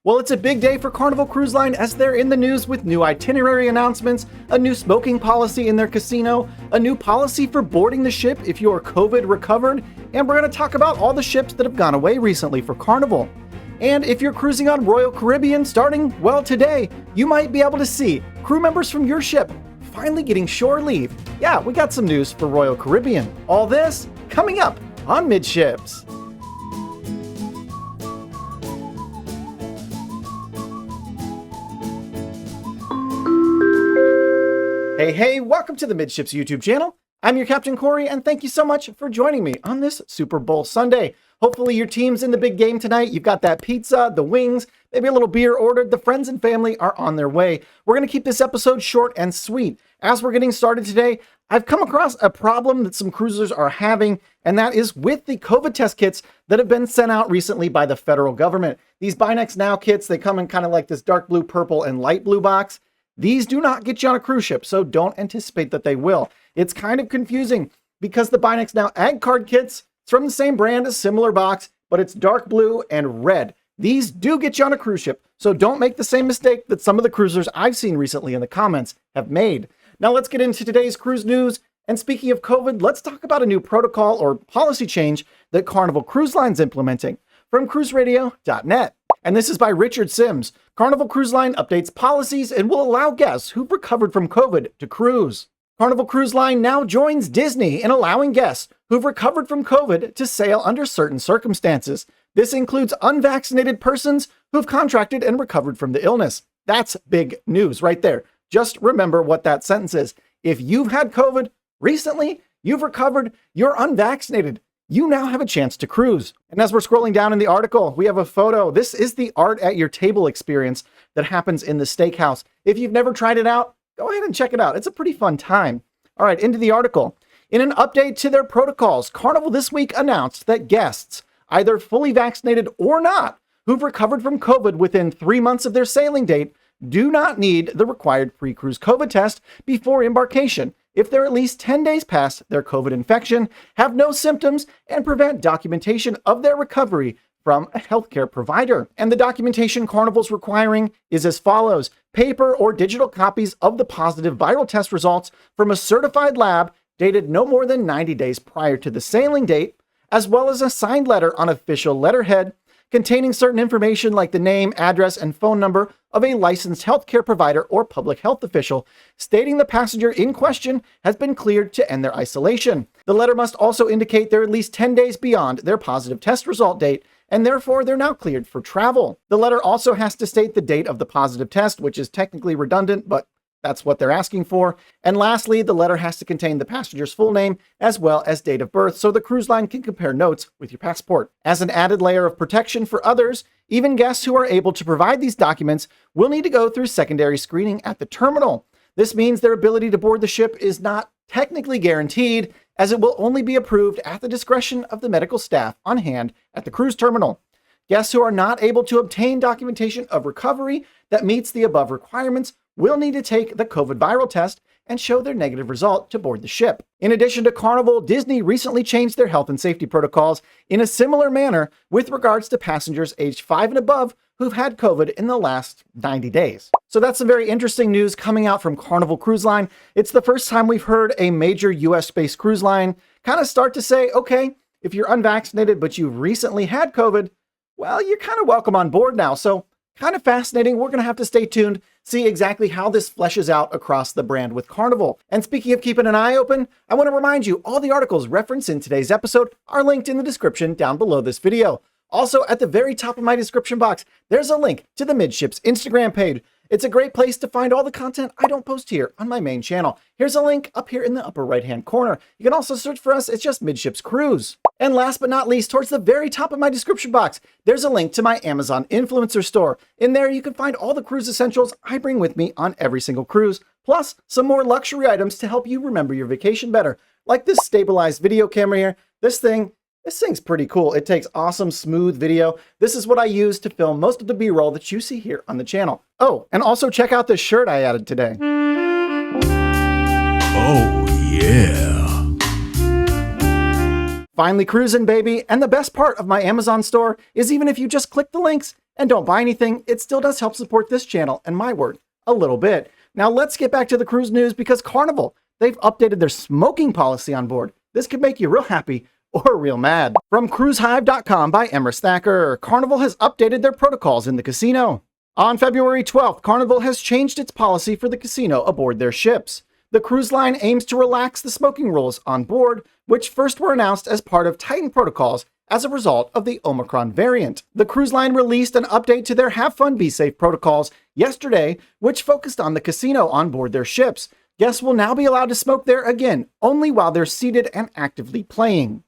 Well, it's a big day for Carnival Cruise Line as they're in the news with new itinerary announcements, a new smoking policy in their casino, a new policy for boarding the ship if you're COVID recovered, and we're going to talk about all the ships that have gone away recently for Carnival. And if you're cruising on Royal Caribbean starting, well, today, you might be able to see crew members from your ship finally getting shore leave. Yeah, we got some news for Royal Caribbean. All this coming up on Midships. Hey, welcome to the Midships YouTube channel. I'm your Captain Corey, and thank you so much for joining me on this Super Bowl Sunday. Hopefully your team's in the big game tonight. You've got that pizza, the wings, maybe a little beer ordered. The friends and family are on their way. We're going to keep this episode short and sweet. As we're getting started today, I've come across a problem that some cruisers are having, and that is with the COVID test kits that have been sent out recently by the federal government. These Binex Now kits, they come in kind of like this dark blue, purple, and light blue box. These do not get you on a cruise ship, so don't anticipate that they will. It's kind of confusing because the Binex Now Ag Card kits, it's from the same brand, a similar box, but it's dark blue and red. These do get you on a cruise ship, so don't make the same mistake that some of the cruisers I've seen recently in the comments have made. Now let's get into today's cruise news. And speaking of COVID, let's talk about a new protocol or policy change that Carnival Cruise Line's implementing from cruiseradio.net. And this is by Richard Sims. Carnival Cruise Line updates policies and will allow guests who've recovered from COVID to cruise. Carnival Cruise Line now joins Disney in allowing guests who've recovered from COVID to sail under certain circumstances. This includes unvaccinated persons who've contracted and recovered from the illness. That's big news right there. Just remember what that sentence is. If you've had COVID recently, you've recovered, you're unvaccinated, you now have a chance to cruise. And as we're scrolling down in the article, we have a photo. This is the art at your table experience that happens in the steakhouse. If you've never tried it out, go ahead and check it out. It's a pretty fun time. All right, into the article. In an update to their protocols, Carnival this week announced that guests, either fully vaccinated or not, who've recovered from COVID within 3 months of their sailing date, do not need the required pre-cruise COVID test before embarkation if they're at least 10 days past their COVID infection, have no symptoms, and prevent documentation of their recovery from a healthcare provider. And the documentation Carnival's requiring is as follows: paper or digital copies of the positive viral test results from a certified lab dated no more than 90 days prior to the sailing date, as well as a signed letter on official letterhead containing certain information like the name, address, and phone number of a licensed healthcare provider or public health official, stating the passenger in question has been cleared to end their isolation. The letter must also indicate they're at least 10 days beyond their positive test result date, and therefore they're now cleared for travel. The letter also has to state the date of the positive test, which is technically redundant, but that's what they're asking for. And lastly, the letter has to contain the passenger's full name as well as date of birth so the cruise line can compare notes with your passport. As an added layer of protection for others, even guests who are able to provide these documents will need to go through secondary screening at the terminal. This means their ability to board the ship is not technically guaranteed, as it will only be approved at the discretion of the medical staff on hand at the cruise terminal. Guests who are not able to obtain documentation of recovery that meets the above requirements will need to take the COVID viral test and show their negative result to board the ship. In addition to Carnival, Disney recently changed their health and safety protocols in a similar manner with regards to passengers aged 5 and above who've had COVID in the last 90 days. So that's some very interesting news coming out from Carnival Cruise Line. It's the first time we've heard a major US-based cruise line kind of start to say, okay, if you're unvaccinated but you've recently had COVID, well, you're kind of welcome on board now. So kind of fascinating. We're going to have to stay tuned, see exactly how this fleshes out across the brand with Carnival. And speaking of keeping an eye open, I want to remind you all the articles referenced in today's episode are linked in the description down below this video. Also, at the very top of my description box, there's a link to the Midships Instagram page. It's a great place to find all the content I don't post here on my main channel. Here's a link up here in the upper right-hand corner. You can also search for us. It's just Midships Cruise. And last but not least, towards the very top of my description box, there's a link to my Amazon influencer store. In there, you can find all the cruise essentials I bring with me on every single cruise, plus some more luxury items to help you remember your vacation better, like this stabilized video camera here. This thing's pretty cool. It takes awesome, smooth video. This is what I use to film most of the B-roll that you see here on the channel. Oh, and also check out this shirt I added today. Oh, yeah. Finally cruising, baby. And the best part of my Amazon store is even if you just click the links and don't buy anything, it still does help support this channel and my work a little bit. Now let's get back to the cruise news because Carnival, they've updated their smoking policy on board. This could make you real happy or real mad. From cruisehive.com by Emrys Thakkar, Carnival has updated their protocols in the casino. On February 12th, Carnival has changed its policy for the casino aboard their ships. The cruise line aims to relax the smoking rules on board, which first were announced as part of tightened protocols as a result of the Omicron variant. The cruise line released an update to their Have Fun, Be Safe protocols yesterday, which focused on the casino on board their ships. Guests will now be allowed to smoke there again, only while they're seated and actively playing.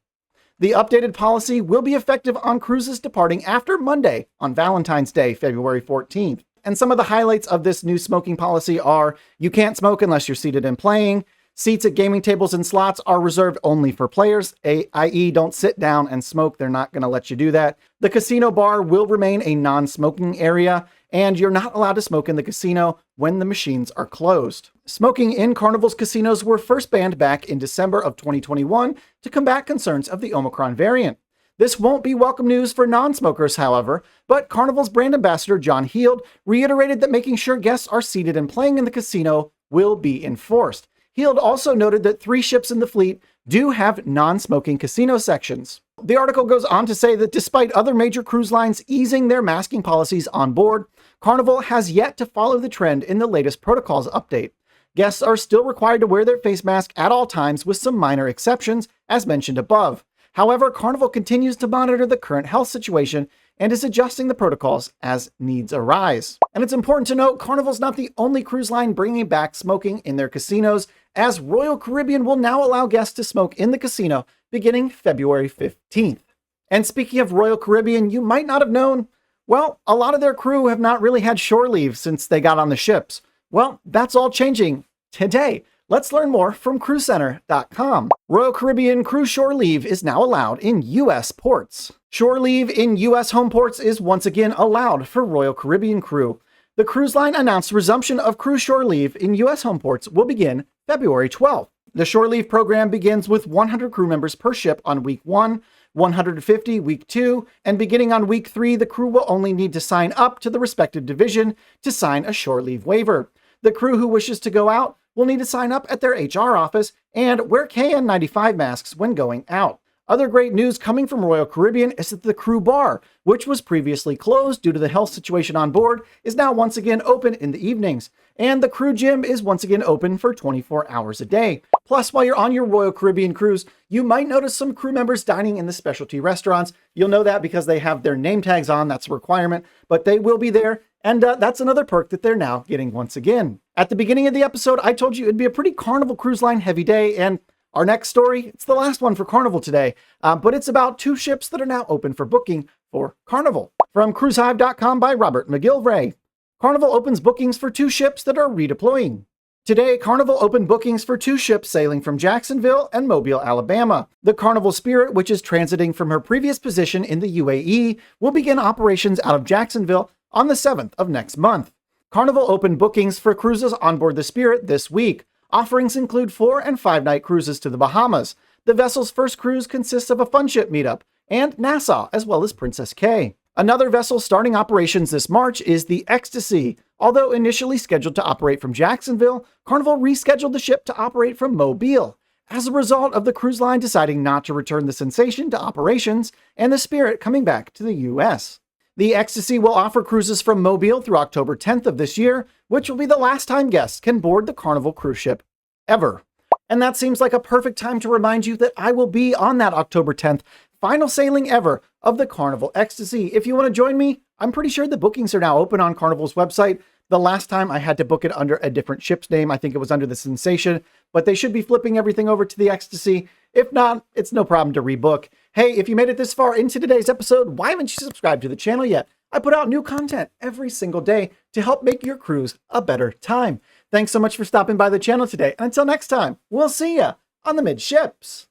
The updated policy will be effective on cruises departing after Monday on Valentine's Day, February 14th. And some of the highlights of this new smoking policy are you can't smoke unless you're seated and playing. Seats at gaming tables and slots are reserved only for players, i.e. don't sit down and smoke. They're not going to let you do that. The casino bar will remain a non-smoking area, and you're not allowed to smoke in the casino when the machines are closed. Smoking in Carnival's casinos were first banned back in December of 2021 to combat concerns of the Omicron variant. This won't be welcome news for non-smokers, however, but Carnival's brand ambassador John Heald reiterated that making sure guests are seated and playing in the casino will be enforced. Heald also noted that 3 ships in the fleet do have non-smoking casino sections. The article goes on to say that despite other major cruise lines easing their masking policies on board, Carnival has yet to follow the trend in the latest protocols update. Guests are still required to wear their face mask at all times with some minor exceptions, as mentioned above. However, Carnival continues to monitor the current health situation and is adjusting the protocols as needs arise. And it's important to note, Carnival's not the only cruise line bringing back smoking in their casinos, as Royal Caribbean will now allow guests to smoke in the casino beginning February 15th. And speaking of Royal Caribbean, you might not have known, well, a lot of their crew have not really had shore leave since they got on the ships. Well, that's all changing today. Let's learn more from cruisecenter.com. Royal Caribbean cruise shore leave is now allowed in U.S. ports. Shore leave in U.S. home ports is once again allowed for Royal Caribbean crew. The cruise line announced resumption of cruise shore leave in U.S. home ports will begin February 12th. The shore leave program begins with 100 crew members per ship on week 1, 150 week 2, and beginning on week 3, the crew will only need to sign up to the respective division to sign a shore leave waiver. The crew who wishes to go out will need to sign up at their HR office and wear KN95 masks when going out. Other great news coming from Royal Caribbean is that the crew bar, which was previously closed due to the health situation on board, is now once again open in the evenings. And the crew gym is once again open for 24 hours a day. Plus, while you're on your Royal Caribbean cruise, you might notice some crew members dining in the specialty restaurants. You'll know that because they have their name tags on, that's a requirement, but they will be there. And that's another perk that they're now getting once again. At the beginning of the episode, I told you it'd be a pretty Carnival Cruise Line heavy day, and our next story, it's the last one for Carnival today, but it's about 2 ships that are now open for booking for Carnival. From cruisehive.com by Robert McGillivray. Carnival opens bookings for 2 ships that are redeploying. Today, Carnival opened bookings for 2 ships sailing from Jacksonville and Mobile, Alabama. The Carnival Spirit, which is transiting from her previous position in the UAE, will begin operations out of Jacksonville on the 7th of next month. Carnival opened bookings for cruises on board the Spirit this week. Offerings include 4- and 5-night cruises to the Bahamas. The vessel's first cruise consists of a fun ship meetup and Nassau, as well as Princess K. Another vessel starting operations this March is the Ecstasy. Although initially scheduled to operate from Jacksonville, Carnival rescheduled the ship to operate from Mobile, as a result of the cruise line deciding not to return the Sensation to operations and the Spirit coming back to the U.S. The Ecstasy will offer cruises from Mobile through October 10th of this year, which will be the last time guests can board the Carnival cruise ship ever. And that seems like a perfect time to remind you that I will be on that October 10th final sailing ever of the Carnival Ecstasy. If you want to join me, I'm pretty sure the bookings are now open on Carnival's website. The last time I had to book it under a different ship's name. I think it was under the Sensation, but they should be flipping everything over to the Ecstasy. If not, it's no problem to rebook. Hey, if you made it this far into today's episode, why haven't you subscribed to the channel yet? I put out new content every single day to help make your cruise a better time. Thanks so much for stopping by the channel today. And until next time, we'll see ya on the Midships.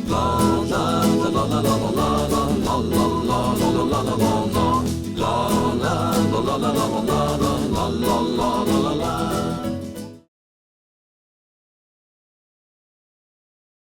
la la la la la la la la la la la la la la la la